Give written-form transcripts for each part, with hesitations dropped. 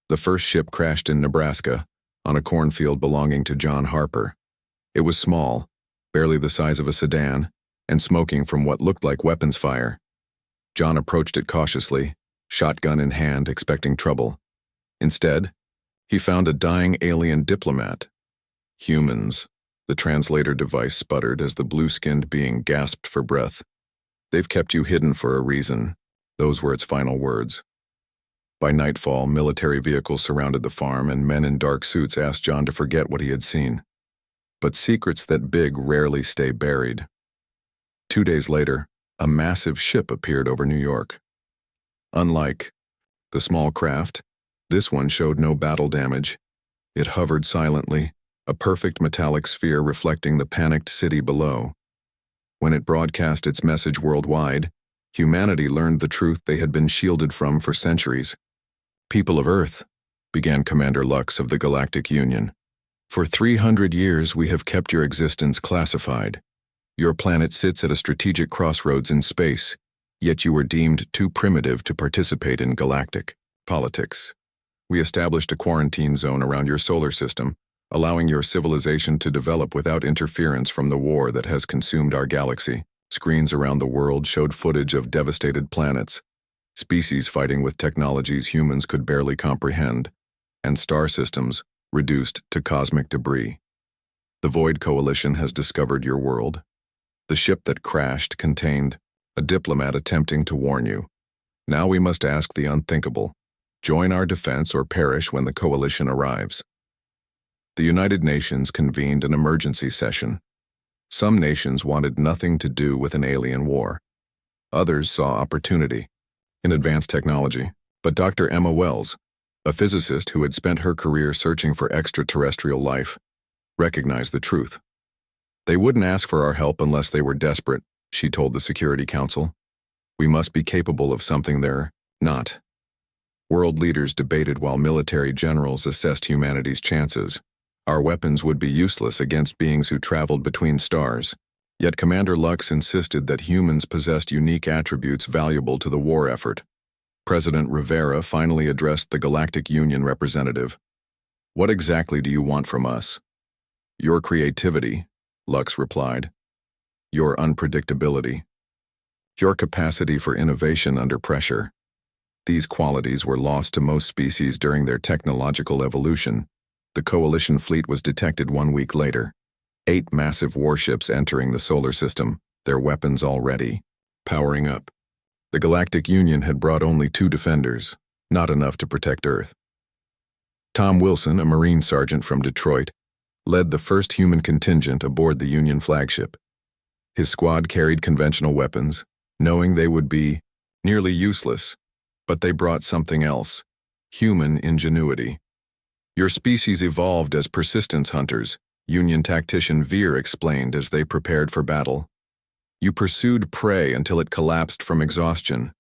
The first ship crashed in Nebraska, on a cornfield belonging to John Harper. It was small, barely the size of a sedan, and smoking from what looked like weapons fire. John approached it cautiously, shotgun in hand, expecting trouble. Instead, he found a dying alien diplomat. Humans, the translator device sputtered as the blue-skinned being gasped for breath. They've kept you hidden for a reason. Those were its final words. By nightfall, military vehicles surrounded the farm, and men in dark suits asked John to forget what he had seen. But secrets that big rarely stay buried. 2 days later, a massive ship appeared over New York. Unlike the small craft, this one showed no battle damage. It hovered silently, a perfect metallic sphere reflecting the panicked city below. When it broadcast its message worldwide, humanity learned the truth they had been shielded from for centuries. "People of Earth," began Commander Lux of the Galactic Union, "for 300 years we have kept your existence classified. Your planet sits at a strategic crossroads in space, yet you were deemed too primitive to participate in galactic politics. We established a quarantine zone around your solar system, allowing your civilization to develop without interference from the war that has consumed our galaxy." Screens around the world showed footage of devastated planets, species fighting with technologies humans could barely comprehend, and star systems reduced to cosmic debris. "The Void Coalition has discovered your world. The ship that crashed contained a diplomat attempting to warn you. Now we must ask the unthinkable. Join our defense or perish when the coalition arrives." The United Nations convened an emergency session. Some nations wanted nothing to do with an alien war. Others saw opportunity in advanced technology. But Dr. Emma Wells, a physicist who had spent her career searching for extraterrestrial life, recognized the truth. "They wouldn't ask for our help unless they were desperate," she told the Security Council. "We must be capable of something they're not." World leaders debated while military generals assessed humanity's chances. Our weapons would be useless against beings who traveled between stars. Yet Commander Lux insisted that humans possessed unique attributes valuable to the war effort. President Rivera finally addressed the Galactic Union representative. "What exactly do you want from us?" "Your creativity," Lux replied. "Your unpredictability. Your capacity for innovation under pressure." These qualities were lost to most species during their technological evolution. The Coalition fleet was detected 1 week later. 8 massive warships entering the solar system, their weapons already powering up. The Galactic Union had brought only 2 defenders, not enough to protect Earth. Tom Wilson, a Marine sergeant from Detroit, led the first human contingent aboard the Union flagship. His squad carried conventional weapons, knowing they would be nearly useless, but they brought something else: human ingenuity. "Your species evolved as persistence hunters," Union tactician Veer explained as they prepared for battle. "You pursued prey until it collapsed from exhaustion.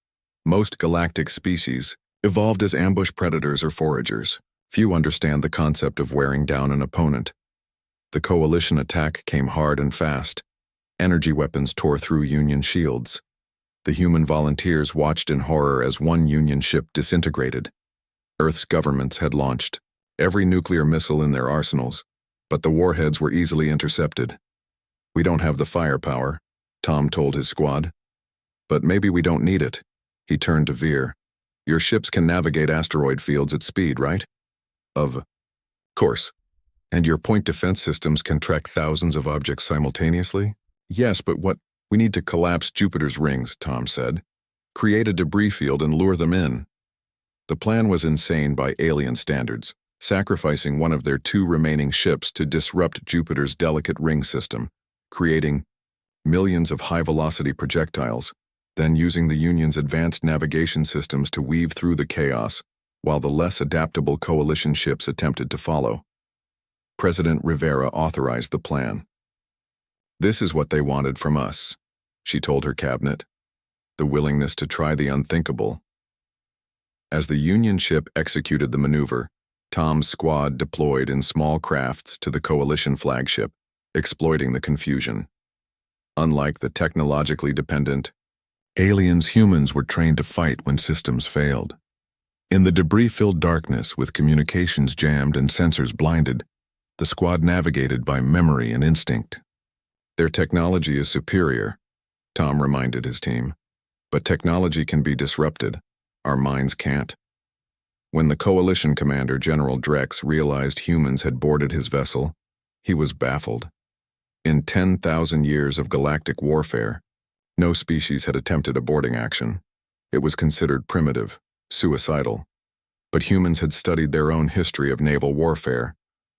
Most galactic species evolved as ambush predators or foragers. Few understand the concept of wearing down an opponent." The Coalition attack came hard and fast. Energy weapons tore through Union shields. The human volunteers watched in horror as one Union ship disintegrated. Earth's governments had launched every nuclear missile in their arsenals, but the warheads were easily intercepted. "We don't have the firepower," Tom told his squad. "But maybe we don't need it." He turned to Veer. "Your ships can navigate asteroid fields at speed, right?" "Of course." "And your point defense systems can track thousands of objects simultaneously?" "Yes, but what? We need to collapse Jupiter's rings," Tom said. "Create a debris field and lure them in." The plan was insane by alien standards, sacrificing one of their 2 remaining ships to disrupt Jupiter's delicate ring system, creating millions of high-velocity projectiles, then using the Union's advanced navigation systems to weave through the chaos, while the less adaptable Coalition ships attempted to follow. President Rivera authorized the plan. "This is what they wanted from us," she told her cabinet. "The willingness to try the unthinkable." As the Union ship executed the maneuver, Tom's squad deployed in small crafts to the Coalition flagship, exploiting the confusion. Unlike the technologically dependent aliens, humans were trained to fight when systems failed. In the debris-filled darkness, with communications jammed and sensors blinded, the squad navigated by memory and instinct. Their technology is superior, Tom reminded his team. But technology can be disrupted. Our minds can't. When the Coalition commander, General Drex, realized humans had boarded his vessel, he was baffled. In 10,000 years of galactic warfare, no species had attempted a boarding action. It was considered primitive, suicidal. But humans had studied their own history of naval warfare.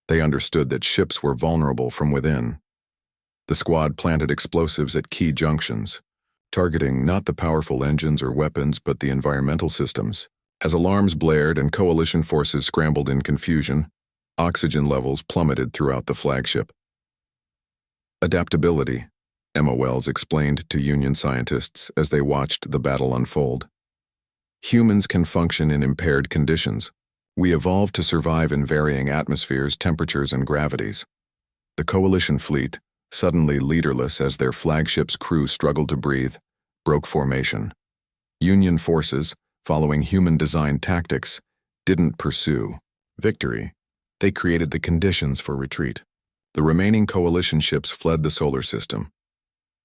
They understood that ships were vulnerable from within. The squad planted explosives at key junctions, targeting not the powerful engines or weapons but the environmental systems. As alarms blared and Coalition forces scrambled in confusion, oxygen levels plummeted throughout the flagship. Adaptability, Emma Wells explained to Union scientists as they watched the battle unfold. Humans can function in impaired conditions. We evolved to survive in varying atmospheres, temperatures, and gravities. The Coalition fleet, suddenly leaderless as their flagship's crew struggled to breathe, broke formation. Union forces, following human-designed tactics, didn't pursue victory. They created the conditions for retreat. The remaining Coalition ships fled the solar system.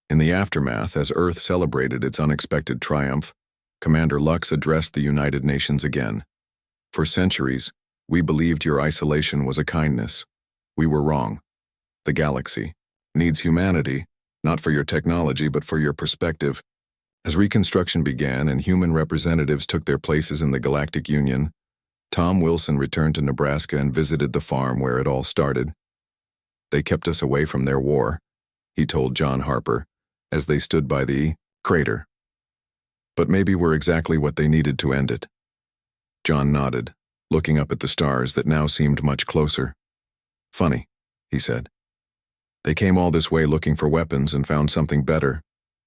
In the aftermath, as Earth celebrated its unexpected triumph, Commander Lux addressed the United Nations again. For centuries, we believed your isolation was a kindness. We were wrong. The galaxy needs humanity, not for your technology but for your perspective. As Reconstruction began and human representatives took their places in the Galactic Union, Tom Wilson returned to Nebraska and visited the farm where it all started. They kept us away from their war, he told John Harper, as they stood by the crater. But maybe we're exactly what they needed to end it. John nodded, looking up at the stars that now seemed much closer. Funny, he said. They came all this way looking for weapons and found something better,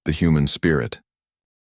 the human spirit.